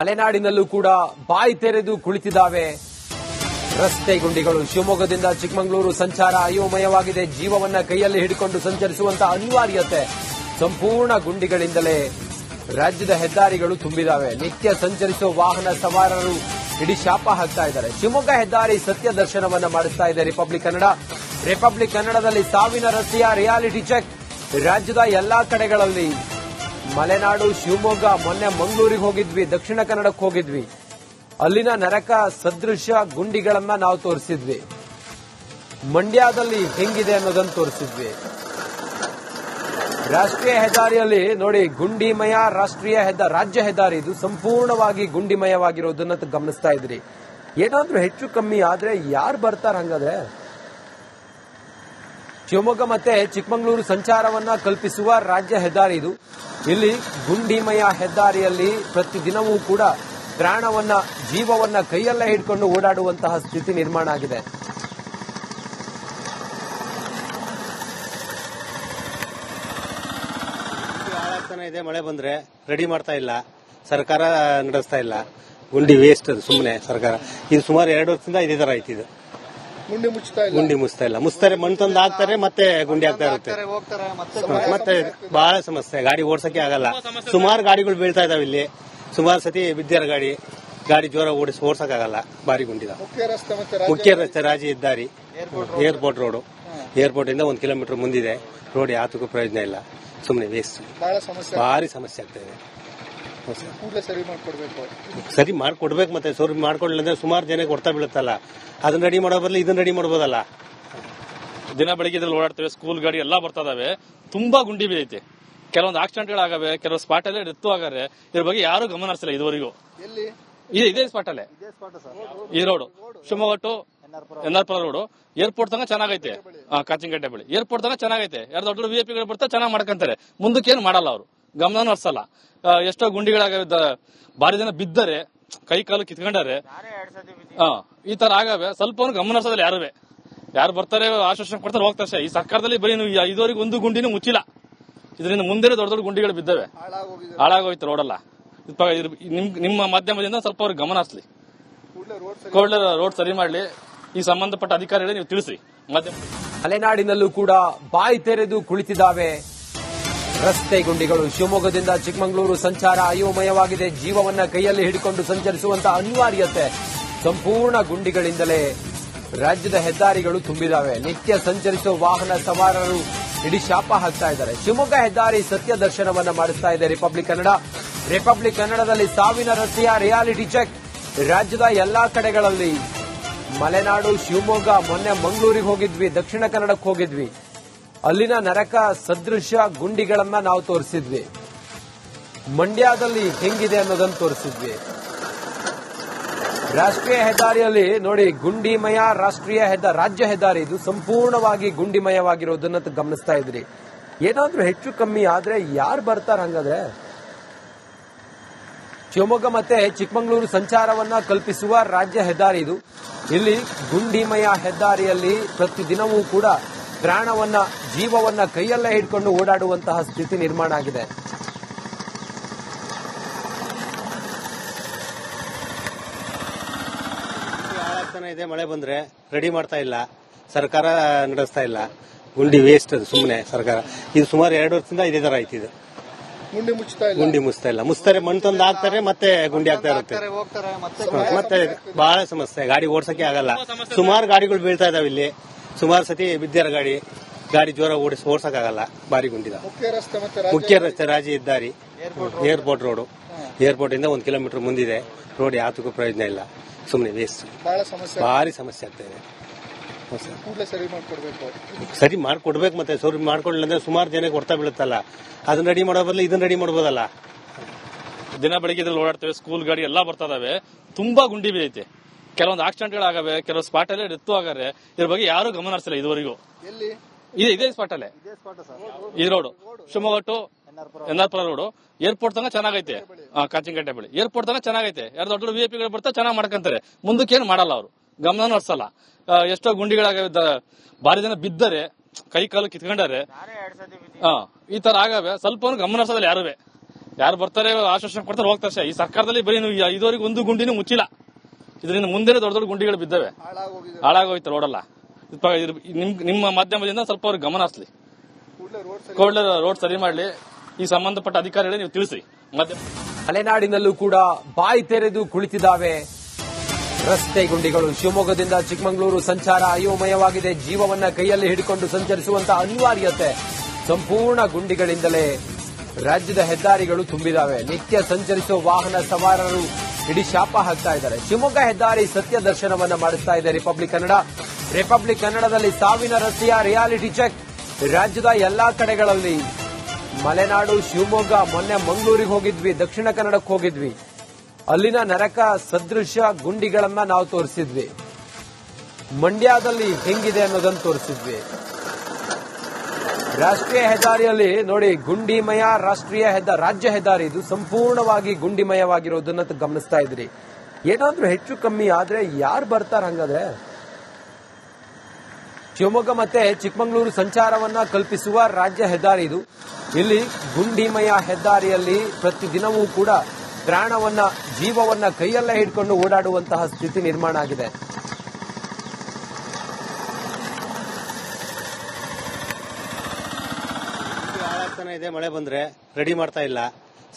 ಮಲೆನಾಡಿನಲ್ಲೂ ಕೂಡ ಬಾಯಿ ತೆರೆದು ಕುಳಿತಿದ್ದಾವೆ ರಸ್ತೆ ಗುಂಡಿಗಳು. ಶಿವಮೊಗ್ಗದಿಂದ ಚಿಕ್ಕಮಗಳೂರು ಸಂಚಾರ ಅಯೋಮಯವಾಗಿದೆ. ಜೀವವನ್ನ ಕೈಯಲ್ಲಿ ಹಿಡಿಕೊಂಡು ಸಂಚರಿಸುವಂತಹ ಅನಿವಾರ್ಯತೆ. ಸಂಪೂರ್ಣ ಗುಂಡಿಗಳಿಂದಲೇ ರಾಜ್ಯದ ಹೆದ್ದಾರಿಗಳು ತುಂಬಿದಾವೆ. ನಿತ್ಯ ಸಂಚರಿಸುವ ವಾಹನ ಸವಾರರು ಇಡೀ ಶಾಪ ಹಾಕ್ತಾ ಇದ್ದಾರೆ. ಶಿವಮೊಗ್ಗ ಹೆದ್ದಾರಿ ಸತ್ಯ ದರ್ಶನವನ್ನ ಮಾಡಿಸ್ತಾ ಇದೆ ರಿಪಬ್ಲಿಕ್ ಕನ್ನಡದಲ್ಲಿ ಸಾವಿನ ರಸ್ತೆಯ ರಿಯಾಲಿಟಿ ಚೆಕ್. ರಾಜ್ಯದ ಎಲ್ಲಾ ಕಡೆಗಳಲ್ಲಿ ಮಲೆನಾಡು, ಶಿವಮೊಗ್ಗ, ಮೊನ್ನೆ ಮಂಗಳೂರಿಗೆ ಹೋಗಿದ್ವಿ, ದಕ್ಷಿಣ ಕನ್ನಡಕ್ಕೆ ಹೋಗಿದ್ವಿ. ಅಲ್ಲಿನ ನರಕ ಸದೃಶ ಗುಂಡಿಗಳನ್ನ ನಾವು ತೋರಿಸಿದ್ವಿ. ಮಂಡ್ಯದಲ್ಲಿ ಹೆಂಗಿದೆ ಅನ್ನೋದನ್ನು ತೋರಿಸಿದ್ವಿ. ರಾಷ್ಟ್ರೀಯ ಹೆದ್ದಾರಿಯಲ್ಲಿ ನೋಡಿ, ಗುಂಡಿಮಯ ರಾಜ್ಯ ಹೆದ್ದಾರಿ ಇದು ಸಂಪೂರ್ಣವಾಗಿ ಗುಂಡಿಮಯವಾಗಿರೋದನ್ನ ಗಮನಿಸ್ತಾ ಇದ್ರಿ. ಏನಾದ್ರೂ ಹೆಚ್ಚು ಕಮ್ಮಿ ಆದ್ರೆ ಯಾರು ಬರ್ತಾರ? ಹಂಗಾದ್ರೆ ಶಿವಮೊಗ್ಗ ಮತ್ತೆ ಚಿಕ್ಕಮಗಳೂರು ಸಂಚಾರವನ್ನ ಕಲ್ಪಿಸುವ ರಾಜ್ಯ ಹೆದ್ದಾರಿ ಇದು. ಇಲ್ಲಿ ಗುಂಡಿಮಯ ಹೆದ್ದಾರಿಯಲ್ಲಿ ಪ್ರತಿದಿನವೂ ಕೂಡ ಪ್ರಾಣವನ್ನ, ಜೀವವನ್ನ ಕೈಯಲ್ಲೇ ಹಿಡ್ಕೊಂಡು ಓಡಾಡುವಂತಹ ಸ್ಥಿತಿ ನಿರ್ಮಾಣ ಆಗಿದೆ. ಇದೆ, ಮಳೆ ಬಂದ್ರೆ ರೆಡಿ ಮಾಡ್ತಾ ಇಲ್ಲ, ಸರ್ಕಾರ ನಡೆಸ್ತಾ ಇಲ್ಲ. ಗುಂಡಿ ವೇಸ್ಟ್ ಅದು ಸುಮ್ಮನೆ ಸರ್ಕಾರ. ಇದು ಸುಮಾರು 2 ವರ್ಷದಿಂದ ಇದೇ ತರ ಆಯ್ತು. ಇದು ಗುಂಡಿ ಮುಚ್ತಾ ಇಲ್ಲ. ಮುಚ್ತಾರೆ, ಮಣ್ಣು ತಂದು ಹಾಕ್ತಾರೆ, ಮತ್ತೆ ಗುಂಡಿ ಆಗ್ತಾ ಇರುತ್ತೆ. ಮತ್ತೆ ಬಹಳ ಸಮಸ್ಯೆ, ಗಾಡಿ ಓಡಿಸಕ್ಕೆ ಆಗಲ್ಲ. ಸುಮಾರು ಗಾಡಿಗಳು ಬೀಳ್ತಾ ಇದಾವೆ ಇಲ್ಲಿ. ಸುಮಾರು ಸತಿ ಬಿದ್ದಿರ ಗಾಡಿ ಜೋರ ಓಡಿಸಕ್ಕಾಗಲ್ಲ. ಭಾರಿ ಗುಂಡಿದ ಮುಖ್ಯ ರಸ್ತೆ ರಾಜಿ ಹೆದ್ದಾರಿ, ಏರ್ಪೋರ್ಟ್ ರೋಡ್. ಏರ್ಪೋರ್ಟ್ ಇಂದ 1 ಕಿಲೋಮೀಟರ್ ಮುಂದಿದೆ ರೋಡ್. ಯಾತಕ್ಕೂ ಪ್ರಯೋಜನ ಇಲ್ಲ, ಸುಮ್ಮನೆ ವೇಸ್ಟ್. ಭಾರಿ ಸಮಸ್ಯೆ ಆಗ್ತಾ ಇದೆ. ಸರಿ ಮಾಡ್ಕೊಡ್ಬೇಕು. ಮತ್ತೆ ಸರಿ ಮಾಡ್ಕೊಡ್ಲಿಲ್ಲ ಅಂದ್ರೆ ಸುಮಾರು ಜನಕ್ಕೆ ಹೊಡ್ತಾ ಬೀಳುತ್ತಲ್ಲ. ಅದನ್ನ ರೆಡಿ ಮಾಡೋ ಬದಲು ಇದನ್ನ ರೆಡಿ ಮಾಡಬಹುದಲ್ಲ. ದಿನ ಬೆಳಿಗ್ಗೆ ಇದ್ರಲ್ಲಿ ಓಡಾಡ್ತೇವೆ, ಸ್ಕೂಲ್ ಗಾಡಿ ಎಲ್ಲಾ ಬರ್ತಾ ಇದಾವೆ. ತುಂಬಾ ಗುಂಡಿ ಬೀಳೈತೆ. ಕೆಲವೊಂದು ಆಕ್ಸಿಡೆಂಟ್ಗಳಾಗವೆ, ಕೆಲವು ಸ್ಪಾಟ್ ಅಲ್ಲೇ ಡೆತ್ ಆಗವೆ. ಇದ್ರ ಬಗ್ಗೆ ಯಾರು ಗಮನ ಹರಿಸಿಲ್ಲ ಇದುವರೆಗೂ. ಇದೇ ಸ್ಪಾಟ್ ಅಲ್ಲೇ ಈ road, Shivamogga to NR Pura road. Airport ತನಕ ಚೆನ್ನಾಗೈತೆ, ಕಾಚಿನಗಡ್ಡೆ ಬಳಿ ಏರ್ಪೋರ್ಟ್ ತನಕ ಚೆನ್ನಾಗೈತೆ. ಯಾರು ದೊಡ್ಡ ದೊಡ್ಡ ವಿಐಪಿಗಳು ಬರ್ತಾ ಚೆನ್ನಾಗಿ ಮಾಡ್ಕೊಂತಾರೆ. ಮುಂದಕ್ಕೆ ಏನು ಮಾಡಲ್ಲ ಅವರು, ಗಮನ ಹರಿಸಲ್ಲ. ಎಷ್ಟೋ ಗುಂಡಿಗಳಾಗವೆ, ಭಾರಿ ಜನ ಬಿದ್ದರೆ, ಕೈ ಕಾಲು ಕಿತ್ಕೊಂಡಾರೆ. ಈ ತರ ಆಗವೆ. ಸ್ವಲ್ಪ ಗಮನ ಹರಿಸೋದಿಲ್ಲ ಯಾರು ಬರ್ತಾರೆ, ಆಶ್ವಾಸನೆ ಕೊಡ್ತಾರೆ, ಹೋಗ್ತಾರೆ. ಈ ಸರ್ಕಾರದಲ್ಲಿ ಬರೀ ಇದುವರೆಗೂ ಒಂದು ಗುಂಡಿನೂ ಮುಚ್ಚಿಲ್ಲ. ಇದರಿಂದ ಮುಂದೆ ದೊಡ್ಡ ದೊಡ್ಡ ಗುಂಡಿಗಳು ಬಿದ್ದವೆ, ಹಾಳಾಗೋಯ್ತು ರೋಡಲ್ಲ. ನಿಮ್ಮ ಮಾಧ್ಯಮದಿಂದ ಸ್ವಲ್ಪ ಅವ್ರಿಗೆ ಗಮನ ಹರಿಸಲಿ, ಕೂಡಲೇ ರೋಡ್ ಸರಿ ಮಾಡ್ಲಿ. ಈ ಸಂಬಂಧಪಟ್ಟ ಅಧಿಕಾರಿಗಳಿಗೆ ನೀವು ತಿಳಿಸ್ರಿ. ಮಲೆನಾಡಿನಲ್ಲೂ ಕೂಡ ಬಾಯಿ ತೆರೆದು ಕುಳಿತಿದ್ದಾವೆ ರಸ್ತೆ ಗುಂಡಿಗಳು. ಶಿವಮೊಗ್ಗದಿಂದ ಚಿಕ್ಕಮಗಳೂರು ಸಂಚಾರ ಅಯೋಮಯವಾಗಿದೆ. ಜೀವವನ್ನ ಕೈಯಲ್ಲಿ ಹಿಡಿಕೊಂಡು ಸಂಚರಿಸುವಂತಹ ಅನಿವಾರ್ಯತೆ. ಸಂಪೂರ್ಣ ಗುಂಡಿಗಳಿಂದಲೇ ರಾಜ್ಯದ ಹೆದ್ದಾರಿಗಳು ತುಂಬಿದಾವೆ. ನಿತ್ಯ ಸಂಚರಿಸುವ ವಾಹನ ಸವಾರರು ಇಡೀ ಶಾಪ ಹಾಕ್ತಾ ಇದ್ದಾರೆ. ಶಿವಮೊಗ್ಗ ಹೆದ್ದಾರಿ ಸತ್ಯ ದರ್ಶನವನ್ನ ಮಾಡಿಸ್ತಾ ಇದೆ ರಿಪಬ್ಲಿಕ್ ಕನ್ನಡದಲ್ಲಿ ಸಾವಿನ ರಸ್ತೆಯ ರಿಯಾಲಿಟಿ ಚೆಕ್. ರಾಜ್ಯದ ಎಲ್ಲಾ ಕಡೆಗಳಲ್ಲಿ ಮಲೆನಾಡು, ಶಿವಮೊಗ್ಗ, ಮೊನ್ನೆ ಮಂಗಳೂರಿಗೆ ಹೋಗಿದ್ವಿ, ದಕ್ಷಿಣ ಕನ್ನಡಕ್ಕೆ ಹೋಗಿದ್ವಿ. ಅಲ್ಲಿನ ನರಕ ಸದೃಶ ಗುಂಡಿಗಳನ್ನ ನಾವು ತೋರಿಸಿದ್ವಿ. ಮಂಡ್ಯದಲ್ಲಿ ಹೆಂಗಿದೆ ಅನ್ನೋದನ್ನು ತೋರಿಸಿದ್ವಿ. ರಾಷ್ಟ್ರೀಯ ಹೆದ್ದಾರಿಯಲ್ಲಿ ನೋಡಿ, ಗುಂಡಿಮಯ ರಾಜ್ಯ ಹೆದ್ದಾರಿ ಇದು ಸಂಪೂರ್ಣವಾಗಿ ಗುಂಡಿಮಯವಾಗಿರೋದನ್ನ ಗಮನಿಸ್ತಾ ಇದ್ರಿ. ಏನಾದ್ರೂ ಹೆಚ್ಚು ಕಮ್ಮಿ ಆದ್ರೆ ಯಾರು ಬರ್ತಾರ? ಹಂಗಾದ್ರೆ ಶಿವಮೊಗ್ಗ ಮತ್ತೆ ಚಿಕ್ಕಮಗಳೂರು ಸಂಚಾರವನ್ನ ಕಲ್ಪಿಸುವ ರಾಜ್ಯ ಹೆದ್ದಾರಿ ಇದು. ಇಲ್ಲಿ ಗುಂಡಿಮಯ ಹೆದ್ದಾರಿಯಲ್ಲಿ ಪ್ರತಿದಿನವೂ ಕೂಡ ಪ್ರಾಣವನ್ನ, ಜೀವವನ್ನ ಕೈಯಲ್ಲೇ ಹಿಡ್ಕೊಂಡು ಓಡಾಡುವಂತಹ ಸ್ಥಿತಿ ನಿರ್ಮಾಣ ಆಗಿದೆ. ಇದೆ, ಮಳೆ ಬಂದ್ರೆ ರೆಡಿ ಮಾಡ್ತಾ ಇಲ್ಲ, ಸರ್ಕಾರ ನಡೆಸ್ತಾ ಇಲ್ಲ. ಗುಂಡಿ ವೇಸ್ಟ್ ಅದು ಸುಮ್ಮನೆ ಸರ್ಕಾರ. ಇದು ಸುಮಾರು 2 ವರ್ಷದಿಂದ ಇದೇ ತರ ಆಯ್ತು. ಇದು ಗುಂಡಿ ಮುಚ್ತಾ ಇಲ್ಲ. ಮುಚ್ತಾರೆ, ಮಣ್ಣು ತಂದು ಹಾಕ್ತಾರೆ, ಮತ್ತೆ ಗುಂಡಿ ಆಗ್ತಾ ಇರುತ್ತೆ. ಮತ್ತೆ ಬಹಳ ಸಮಸ್ಯೆ, ಗಾಡಿ ಓಡಿಸಕ್ಕೆ ಆಗಲ್ಲ. ಸುಮಾರು ಗಾಡಿಗಳು ಬೀಳ್ತಾ ಇದಾವೆ ಇಲ್ಲಿ. ಸುಮಾರು ಸತಿ ಬಿದ್ದಿರ ಗಾಡಿ ಜೋರ ಓಡಿಸಕ್ಕಾಗಲ್ಲ. ಭಾರಿ ಗುಂಡಿದ ಮುಖ್ಯ ರಸ್ತೆ ರಾಜಿ ಹೆದ್ದಾರಿ, ಏರ್ಪೋರ್ಟ್ ರೋಡ್. ಏರ್ಪೋರ್ಟ್ ಇಂದ 1 ಕಿಲೋಮೀಟರ್ ಮುಂದಿದೆ ರೋಡ್. ಯಾತಕ್ಕೂ ಪ್ರಯೋಜನ ಇಲ್ಲ, ಸುಮ್ಮನೆ ವೇಸ್ಟ್. ಭಾರಿ ಸಮಸ್ಯೆ ಆಗ್ತಾ ಇದೆ. ಸರಿ ಮಾಡ್ಕೊಡ್ಬೇಕು. ಮತ್ತೆ ಸರಿ ಮಾಡ್ಕೊಡ್ಲಿಲ್ಲ ಅಂದ್ರೆ ಸುಮಾರು ಜನಕ್ಕೆ ಹೊಡ್ತಾ ಬೀಳುತ್ತಲ್ಲ. ಅದನ್ನ ರೆಡಿ ಮಾಡೋ ಬದಲು ಇದನ್ನ ರೆಡಿ ಮಾಡಬಹುದಲ್ಲ. ದಿನ ಬೆಳಿಗ್ಗೆ ಇದ್ರಲ್ಲಿ ಓಡಾಡ್ತೇವೆ, ಸ್ಕೂಲ್ ಗಾಡಿ ಎಲ್ಲಾ ಬರ್ತಾ ಇದಾವೆ. ತುಂಬಾ ಗುಂಡಿ ಬೀಳೈತೆ. ಕೆಲವೊಂದು ಆಕ್ಸಿಡೆಂಟ್ಗಳಾಗವೆ, ಕೆಲವು ಸ್ಪಾಟ್ ಅಲ್ಲೇ ಡೆತ್ ಆಗವೆ. ಇದ್ರ ಬಗ್ಗೆ ಯಾರು ಗಮನ ಹರಿಸಿಲ್ಲ ಇದುವರೆಗೂ. ಇದೇ ಸ್ಪಾಟ್ ಅಲ್ಲೇ ಈ road, Shivamogga to NR Pura road. Airport ತನಕ ಚೆನ್ನಾಗೈತೆ, ಕಾಚಿನಗಡ್ಡೆ ಬಳಿ ಏರ್ಪೋರ್ಟ್ ತನಕ ಚೆನ್ನಾಗೈತೆ. ಯಾರು ದೊಡ್ಡ ದೊಡ್ಡ ವಿಐಪಿಗಳು ಬರ್ತಾ ಚೆನ್ನಾಗಿ ಮಾಡ್ಕೊಂತಾರೆ. ಮುಂದಕ್ಕೆ ಏನು ಮಾಡಲ್ಲ ಅವರು, ಗಮನ ಹರಿಸಲ್ಲ. ಎಷ್ಟೋ ಗುಂಡಿಗಳಾಗವೆ, ಭಾರಿ ಜನ ಬಿದ್ದರೆ, ಕೈ ಕಾಲು ಕಿತ್ಕೊಂಡಾರೆ. ಈ ತರ ಆಗವೆ. ಸ್ವಲ್ಪ ಗಮನ ಹರಿಸೋದಿಲ್ಲ ಯಾರು ಬರ್ತಾರೆ ಆಶ್ವಾಸನೆ ಕೊಡ್ತಾರೆ ಹೋಗ್ತಾರೆ ಅಷ್ಟೇ. ಈ ಸರ್ಕಾರದಲ್ಲಿ ಬರೀ ನೀವು ಇದುವರೆಗೂ ಒಂದು ಗುಂಡಿನೂ ಮುಚ್ಚಿಲ್ಲ. ಇದರಿಂದ ಮುಂದೆ ದೊಡ್ಡ ದೊಡ್ಡ ಗುಂಡಿಗಳು ಬಿದ್ದವೆ, ಹಾಳಾಗೋಯ್ತು ರೋಡೆಲ್ಲ. ನಿಮ್ಮ ಮಾಧ್ಯಮದಿಂದ ಸ್ವಲ್ಪ ಅವ್ರಿಗೆ ಗಮನ ಹರಿಸಲಿ, ಕೂಡಲೇ ರೋಡ್ ಸರಿ ಮಾಡ್ಲಿ. ಈ ಸಂಬಂಧಪಟ್ಟ ಅಧಿಕಾರಿಗಳೇ ನೀವು ತಿಳಿಸಿ. ಮಲೆನಾಡಿನಲ್ಲೂ ಕೂಡ ಬಾಯಿ ತೆರೆದು ಕುಳಿತಿದ್ದಾವೆ ರಸ್ತೆ ಗುಂಡಿಗಳು. ಶಿವಮೊಗ್ಗದಿಂದ ಚಿಕ್ಕಮಗಳೂರು ಸಂಚಾರ ಅಯೋಮಯವಾಗಿದೆ. ಜೀವವನ್ನ ಕೈಯಲ್ಲಿ ಹಿಡಿಕೊಂಡು ಸಂಚರಿಸುವಂತಹ ಅನಿವಾರ್ಯತೆ. ಸಂಪೂರ್ಣ ಗುಂಡಿಗಳಿಂದಲೇ ರಾಜ್ಯದ ಹೆದ್ದಾರಿಗಳು ತುಂಬಿದಾವೆ. ನಿತ್ಯ ಸಂಚರಿಸುವ ವಾಹನ ಸವಾರರು ಇಡೀ ಶಾಪ ಹಾಕ್ತಾ ಇದ್ದಾರೆ. ಶಿವಮೊಗ್ಗ ಹೆದ್ದಾರಿ ಸತ್ಯ ದರ್ಶನವನ್ನ ಮಾಡಿಸ್ತಾ ಇದೆ ರಿಪಬ್ಲಿಕ್ ಕನ್ನಡ. ರಿಪಬ್ಲಿಕ್ ಕನ್ನಡದಲ್ಲಿ ಸಾವಿನ ರಸ್ತೆಯ ರಿಯಾಲಿಟಿ ಚೆಕ್. ರಾಜ್ಯದ ಎಲ್ಲಾ ಕಡೆಗಳಲ್ಲಿ ಮಲೆನಾಡು, ಶಿವಮೊಗ್ಗ, ಮೊನ್ನೆ ಮಂಗಳೂರಿಗೆ ಹೋಗಿದ್ವಿ, ದಕ್ಷಿಣ ಕನ್ನಡಕ್ಕೆ ಹೋಗಿದ್ವಿ. ಅಲ್ಲಿನ ನರಕ ಸದೃಶ ಗುಂಡಿಗಳನ್ನ ನಾವು ತೋರಿಸಿದ್ವಿ. ಮಂಡ್ಯದಲ್ಲಿ ಹೆಂಗಿದೆ ಅನ್ನೋದನ್ನು ತೋರಿಸಿದ್ವಿ. ರಾಷ್ಟ್ರೀಯ ಹೆದ್ದಾರಿಯಲ್ಲಿ ನೋಡಿ ಗುಂಡಿಮಯ ರಾಜ್ಯ ಹೆದ್ದಾರಿ ಇದು ಸಂಪೂರ್ಣವಾಗಿ ಗುಂಡಿಮಯವಾಗಿರೋದನ್ನ ಗಮನಿಸ್ತಾ ಇದ್ರಿ. ಏನಾದ್ರೂ ಹೆಚ್ಚು ಕಮ್ಮಿ ಆದ್ರೆ ಯಾರು ಬರ್ತಾರ ಹಂಗಾದ್ರೆ? ಶಿವಮೊಗ್ಗ ಮತ್ತೆ ಚಿಕ್ಕಮಗಳೂರು ಸಂಚಾರವನ್ನ ಕಲ್ಪಿಸುವ ರಾಜ್ಯ ಹೆದ್ದಾರಿ ಇದು. ಇಲ್ಲಿ ಗುಂಡಿಮಯ ಹೆದ್ದಾರಿಯಲ್ಲಿ ಪ್ರತಿದಿನವೂ ಕೂಡ ಪ್ರಾಣವನ್ನ, ಜೀವವನ್ನ ಕೈಯಲ್ಲೇ ಹಿಡ್ಕೊಂಡು ಓಡಾಡುವಂತಹ ಸ್ಥಿತಿ ನಿರ್ಮಾಣ ಆಗಿದೆ. ಇದೆ, ಮಳೆ ಬಂದ್ರೆ ರೆಡಿ ಮಾಡ್ತಾ ಇಲ್ಲ,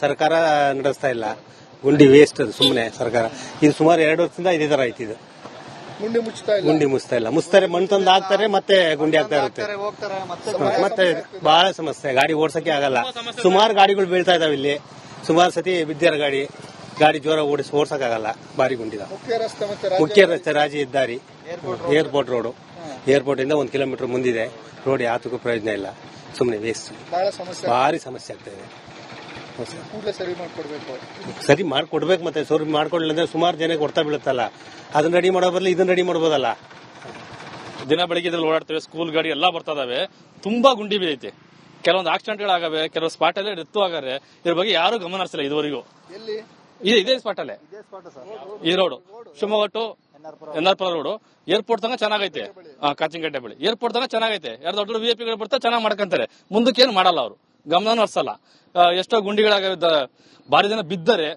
ಸರ್ಕಾರ ನಡೆಸ್ತಾ ಇಲ್ಲ. ಗುಂಡಿ ವೇಸ್ಟ್ ಅದು ಸುಮ್ಮನೆ ಸರ್ಕಾರ. ಇದು ಸುಮಾರು 2 ವರ್ಷದಿಂದ ಇದೇ ತರ ಐತಿ. ಇದು ಗುಂಡಿ ಮುಚ್ತಾ ಇಲ್ಲ. ಮುಚ್ತಾರೆ, ಮಣ್ಣು ತಂದು ಹಾಕ್ತಾರೆ, ಮತ್ತೆ ಗುಂಡಿ ಆಗ್ತಾ ಇರುತ್ತೆ. ಮತ್ತೆ ಬಹಳ ಸಮಸ್ಯೆ, ಗಾಡಿ ಓಡಿಸಕ್ಕೆ ಆಗಲ್ಲ. ಸುಮಾರು ಗಾಡಿಗಳು ಬೀಳ್ತಾ ಇದಾವೆ ಇಲ್ಲಿ. ಸುಮಾರು ಸತಿ ಬಿದ್ದಿರ ಗಾಡಿ ಜೋರ ಓಡಿಸಕ್ಕಾಗಲ್ಲ, ಭಾರಿ ಗುಂಡಿದ. ಮುಖ್ಯ ರಸ್ತೆ ರಾಜಿ ಹೆದ್ದಾರಿ, ಏರ್ಪೋರ್ಟ್ ರೋಡ್. ಏರ್ಪೋರ್ಟ್ ಇಂದ 1 ಕಿಲೋಮೀಟರ್ ಮುಂದಿದೆ ರೋಡ್. ಯಾತಕ್ಕೂ ಪ್ರಯೋಜನ ಇಲ್ಲ, ಸುಮ್ಮನೆ ವೇಸ್ಟ್. ಭಾರಿ ಸಮಸ್ಯೆ ಆಗ್ತಾ ಇದೆ. ಸರಿ ಮಾಡ್ಕೊಡ್ಬೇಕು. ಮತ್ತೆ ಸರಿ ಮಾಡ್ಕೊಡ್ಲಿಲ್ಲ ಅಂದ್ರೆ ಸುಮಾರು ಜನಕ್ಕೆ ಹೊಡ್ತಾ ಬೀಳುತ್ತಲ್ಲ. ಅದನ್ನ ರೆಡಿ ಮಾಡೋ ಬದಲು ಇದನ್ನ ರೆಡಿ ಮಾಡಬಹುದಲ್ಲ. ದಿನ ಬೆಳಿಗ್ಗೆ ಇದ್ರಲ್ಲಿ ಓಡಾಡ್ತೇವೆ, ಸ್ಕೂಲ್ ಗಾಡಿ ಎಲ್ಲಾ ಬರ್ತಾ ಇದಾವೆ. ತುಂಬಾ ಗುಂಡಿ ಬಿದ್ದೈತೆ. ಕೆಲವೊಂದು ಆಕ್ಸಿಡೆಂಟ್ಗಳಾಗವೆ, ಕೆಲವು ಸ್ಪಾಟ್ ಅಲ್ಲೇ ಡೆತ್ ಆಗವೆ. ಇದ್ರ ಬಗ್ಗೆ ಯಾರು ಗಮನ ಹರಿಸಿಲ್ಲ ಇದುವರೆಗೂ. ಇದೇ ಸ್ಪಾಟ್ ಅಲ್ಲೇ ಈ road, Shivamogga to NR Pura road. Airport ತನಕ ಚೆನ್ನಾಗೈತೆ, ಕಾಚಿನಗಡ್ಡೆ ಬಳಿ ಏರ್ಪೋರ್ಟ್ ತನಕ ಚೆನ್ನಾಗೈತೆ. ಯಾರು ದೊಡ್ಡ ದೊಡ್ಡ ವಿಐಪಿಗಳು ಬರ್ತಾರೆ, ಚೆನ್ನಾಗಿ ಮಾಡ್ಕೊಂತಾರೆ. ಮುಂದಕ್ಕೆ ಏನು ಮಾಡಲ್ಲ ಅವರು, ಗಮನನೂ ಹರಿಸಲ್ಲ. ಎಷ್ಟೋ ಗುಂಡಿಗಳಾಗವೆ, ಭಾರಿ ಜನ ಬಿದ್ದರೆ,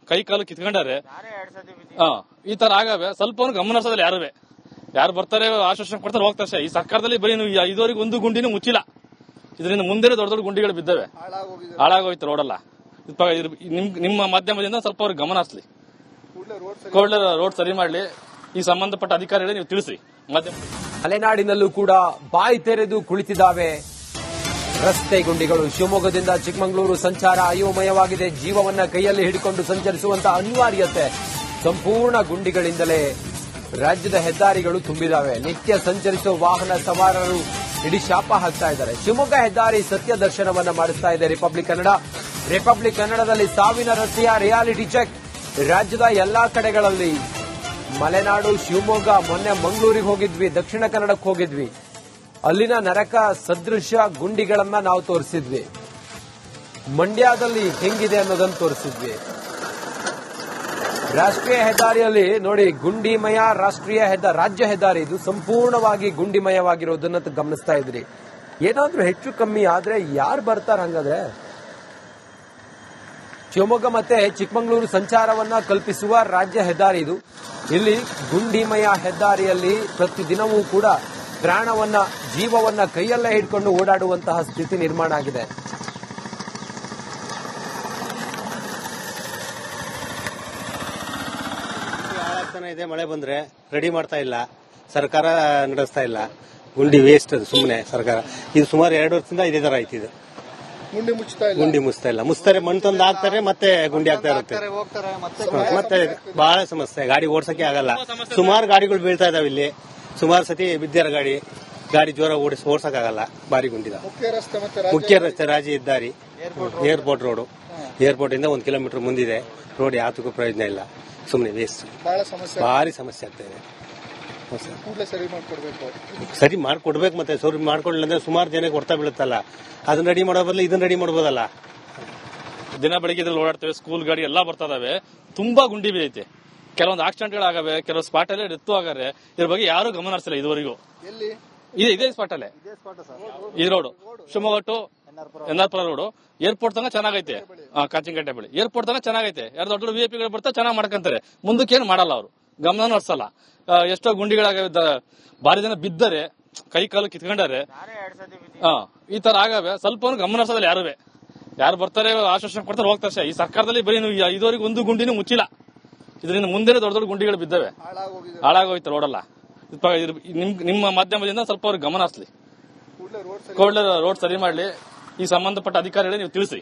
ಕೈ ಕಾಲು ಕಿತ್ಕೊಂಡಾರೆ. ಈ ತರ ಆಗವೆ. ಸ್ವಲ್ಪ ಗಮನ ಹರಿಸೋದಿಲ್ಲ ಯಾರು ಬರ್ತಾರೆ ಆಶ್ವಾಸನೆ ಕೊಡ್ತಾರೆ ಹೋಗ್ತಾರೆ ಅಷ್ಟೇ. ಈ ಸರ್ಕಾರದಲ್ಲಿ ಬರೀ ನೀವು ಇದುವರೆಗೂ ಒಂದು ಗುಂಡಿನೂ ಮುಚ್ಚಿಲ್ಲ. ಇದರಿಂದ ಮುಂದೆ ದೊಡ್ಡ ದೊಡ್ಡ ಗುಂಡಿಗಳು ಬಿದ್ದವೆ, ಹಾಳಾಗೋಯ್ತು ರೋಡೆಲ್ಲ. ನಿಮ್ಮ ಮಾಧ್ಯಮದಿಂದ ಸ್ವಲ್ಪ ಅವ್ರಿಗೆ ಗಮನ ಹರಿಸಲಿ, ಕೂಡಲೇ ರೋಡ್ ಸರಿ ಮಾಡ್ಲಿ. ಈ ಸಂಬಂಧಪಟ್ಟ ಅಧಿಕಾರಿಗಳೇ ನೀವು ತಿಳಿಸಿ. ಮಲೆನಾಡಿನಲ್ಲೂ ಕೂಡ ಬಾಯಿ ತೆರೆದು ಕುಳಿತಿದ್ದಾವೆ ರಸ್ತೆ ಗುಂಡಿಗಳು. ಶಿವಮೊಗ್ಗದಿಂದ ಚಿಕ್ಕಮಗಳೂರು ಸಂಚಾರ ಅಯೋಮಯವಾಗಿದೆ. ಜೀವವನ್ನ ಕೈಯಲ್ಲಿ ಹಿಡಿಕೊಂಡು ಸಂಚರಿಸುವಂತಹ ಅನಿವಾರ್ಯತೆ. ಸಂಪೂರ್ಣ ಗುಂಡಿಗಳಿಂದಲೇ ರಾಜ್ಯದ ಹೆದ್ದಾರಿಗಳು ತುಂಬಿದಾವೆ. ನಿತ್ಯ ಸಂಚರಿಸುವ ವಾಹನ ಸವಾರರು ಇಡೀ ಶಾಪ ಹಾಕ್ತಾ ಇದ್ದಾರೆ. ಶಿವಮೊಗ್ಗ ಹೆದ್ದಾರಿ ಸತ್ಯ ದರ್ಶನವನ್ನ ಮಾಡಿಸ್ತಾ ಇದೆ ರಿಪಬ್ಲಿಕ್ ಕನ್ನಡ. ರಿಪಬ್ಲಿಕ್ ಕನ್ನಡದಲ್ಲಿ ಸಾವಿನ ರಸ್ತೆಯ ರಿಯಾಲಿಟಿ ಚೆಕ್. ರಾಜ್ಯದ ಎಲ್ಲಾ ಕಡೆಗಳಲ್ಲಿ ಮಲೆನಾಡು, ಶಿವಮೊಗ್ಗ, ಮೊನ್ನೆ ಮಂಗಳೂರಿಗೆ ಹೋಗಿದ್ವಿ, ದಕ್ಷಿಣ ಕನ್ನಡಕ್ಕೆ ಹೋಗಿದ್ವಿ. ಅಲ್ಲಿನ ನರಕ ಸದೃಶ ಗುಂಡಿಗಳನ್ನ ನಾವು ತೋರಿಸಿದ್ವಿ. ಮಂಡ್ಯದಲ್ಲಿ ಹೆಂಗಿದೆ ಅನ್ನೋದನ್ನು ತೋರಿಸಿದ್ವಿ. ರಾಷ್ಟ್ರೀಯ ಹೆದ್ದಾರಿಯಲ್ಲಿ ನೋಡಿ ಗುಂಡಿಮಯ ರಾಜ್ಯ ಹೆದ್ದಾರಿ ಇದು ಸಂಪೂರ್ಣವಾಗಿ ಗುಂಡಿಮಯವಾಗಿರೋದನ್ನ ಗಮನಿಸ್ತಾ ಇದ್ರಿ. ಏನಾದ್ರೂ ಹೆಚ್ಚು ಕಮ್ಮಿ ಆದ್ರೆ ಯಾರು ಬರ್ತಾರ ಹಂಗಾದ್ರೆ? ಶಿವಮೊಗ್ಗ ಮತ್ತೆ ಚಿಕ್ಕಮಗಳೂರು ಸಂಚಾರವನ್ನ ಕಲ್ಪಿಸುವ ರಾಜ್ಯ ಹೆದ್ದಾರಿ ಇದು. ಇಲ್ಲಿ ಗುಂಡಿಮಯ ಹೆದ್ದಾರಿಯಲ್ಲಿ ಪ್ರತಿದಿನವೂ ಕೂಡ ಪ್ರಾಣವನ್ನ, ಜೀವವನ್ನ ಕೈಯಲ್ಲೇ ಹಿಡ್ಕೊಂಡು ಓಡಾಡುವಂತಹ ಸ್ಥಿತಿ ನಿರ್ಮಾಣ ಆಗಿದೆ. ಇದೆ, ಮಳೆ ಬಂದ್ರೆ ರೆಡಿ ಮಾಡ್ತಾ ಇಲ್ಲ, ಸರ್ಕಾರ ನಡೆಸ್ತಾ ಇಲ್ಲ. ಗುಂಡಿ ವೇಸ್ಟ್ ಅದು ಸುಮ್ಮನೆ ಸರ್ಕಾರ. ಇದು ಸುಮಾರು 2 ವರ್ಷದಿಂದ ಇದೇ ತರ ಐತಿ. ಇದು ಗುಂಡಿ ಮುಚ್ತಾ ಇಲ್ಲ. ಮುಚ್ತಾರೆ, ಮಣ್ಣು ತಂದು ಹಾಕ್ತಾರೆ, ಮತ್ತೆ ಗುಂಡಿ ಆಗ್ತಾ ಇರುತ್ತೆ. ಮತ್ತೆ ಬಹಳ ಸಮಸ್ಯೆ, ಗಾಡಿ ಓಡಿಸಕ್ಕೆ ಆಗಲ್ಲ. ಸುಮಾರು ಗಾಡಿಗಳು ಬೀಳ್ತಾ ಇದಾವೆ ಇಲ್ಲಿ. ಸುಮಾರು ಸತಿ ಬಿದ್ದಿರ ಗಾಡಿ ಜೋರ ಓಡಿಸಕ್ಕಾಗಲ್ಲ, ಭಾರಿ ಗುಂಡಿದ. ಮುಖ್ಯ ರಸ್ತೆ ರಾಜಿ ಹೆದ್ದಾರಿ, ಏರ್ಪೋರ್ಟ್ ರೋಡ್. ಏರ್ಪೋರ್ಟ್ ಇಂದ 1 ಕಿಲೋಮೀಟರ್ ಮುಂದಿದೆ ರೋಡ್. ಯಾತಕ್ಕೂ ಪ್ರಯೋಜನ ಇಲ್ಲ, ಸುಮ್ಮನೆ ವೇಸ್ಟ್. ಭಾರಿ ಸಮಸ್ಯೆ ಆಗ್ತಾ ಇದೆ. ಸರಿ ಮಾಡ್ಕೊಡ್ಬೇಕು. ಮತ್ತೆ ಸರಿ ಮಾಡ್ಕೊಡ್ಲಿಲ್ಲ ಅಂದ್ರೆ ಸುಮಾರು ಜನಕ್ಕೆ ಹೊಡ್ತಾ ಬೀಳುತ್ತಲ್ಲ. ಅದನ್ನ ರೆಡಿ ಮಾಡೋ ಬದಲು ಇದನ್ನ ರೆಡಿ ಮಾಡಬಹುದಲ್ಲ. ದಿನ ಬೆಳಿಗ್ಗೆ ಇದ್ರಲ್ಲಿ ಓಡಾಡ್ತೇವೆ, ಸ್ಕೂಲ್ ಗಾಡಿ ಎಲ್ಲಾ ಬರ್ತಾ ಇದಾವೆ. ತುಂಬಾ ಗುಂಡಿ ಬಿದ್ದೈತೆ. ಕೆಲವೊಂದು ಆಕ್ಸಿಡೆಂಟ್ಗಳಾಗವೆ, ಕೆಲವು ಸ್ಪಾಟ್ ಅಲ್ಲೇ ಡೆತ್ ಆಗವೆ. ಇದ್ರ ಬಗ್ಗೆ ಯಾರು ಗಮನ ಹರಿಸಿಲ್ಲ ಇದುವರೆಗೂ. ಇದೇ ಸ್ಪಾಟ್ ಅಲ್ಲೇ ಈ road, Shivamogga to NR Pura road airport ತನಕ ಚೆನ್ನಾಗೈತೆ. ಕಾಚಿನಕಟ್ಟೆ ಬಳಿ ಏರ್ಪೋರ್ಟ್ ತನಕ ಚೆನ್ನಾಗೈತೆ. ಯಾರು ದೊಡ್ಡ VIP ಗಳು ಬರ್ತಾ ಚೆನ್ನಾಗಿ ಮಾಡ್ಕೊಂತಾರೆ. ಮುಂದಕ್ಕೆ ಏನು ಮಾಡಲ್ಲ ಅವರು, ಗಮನನೂ ಹರಿಸಲ್ಲ. ಎಷ್ಟೋ ಗುಂಡಿಗಳಾಗವೆ, ಭಾರಿ ಜನ ಬಿದ್ದರೆ, ಕೈ ಕಾಲು ಕಿತ್ಕೊಂಡಾರೆ. ಈ ತರ ಆಗವೆ. ಸ್ವಲ್ಪ ಗಮನ ಹರಿಸೋದಿಲ್ಲ ಯಾರು ಬರ್ತಾರೆ, ಆಶ್ವಾಸನೆ ಕೊಡ್ತಾರೆ, ಹೋಗ್ತಾರೆ. ಈ ಸರ್ಕಾರದಲ್ಲಿ ಬರೀ ಇದುವರೆಗೂ ಒಂದು ಗುಂಡಿನೂ ಮುಚ್ಚಿಲ್ಲ. ಇದರಿಂದ ಮುಂದೆ ದೊಡ್ಡ ದೊಡ್ಡ ಗುಂಡಿಗಳು ಬಿದ್ದವೆ, ಹಾಳಾಗೋಯ್ತು ರೋಡಲ್ಲ. ನಿಮ್ಮ ಮಾಧ್ಯಮದಿಂದ ಸ್ವಲ್ಪ ಅವ್ರಿಗೆ ಗಮನ ಹರಿಸಲಿ, ಕೂಡಲೇ ರೋಡ್ ಸರಿ ಮಾಡ್ಲಿ. ಈ ಸಂಬಂಧಪಟ್ಟ ಅಧಿಕಾರಿಗಳಿಗೆ ನೀವು ತಿಳಿಸಿ.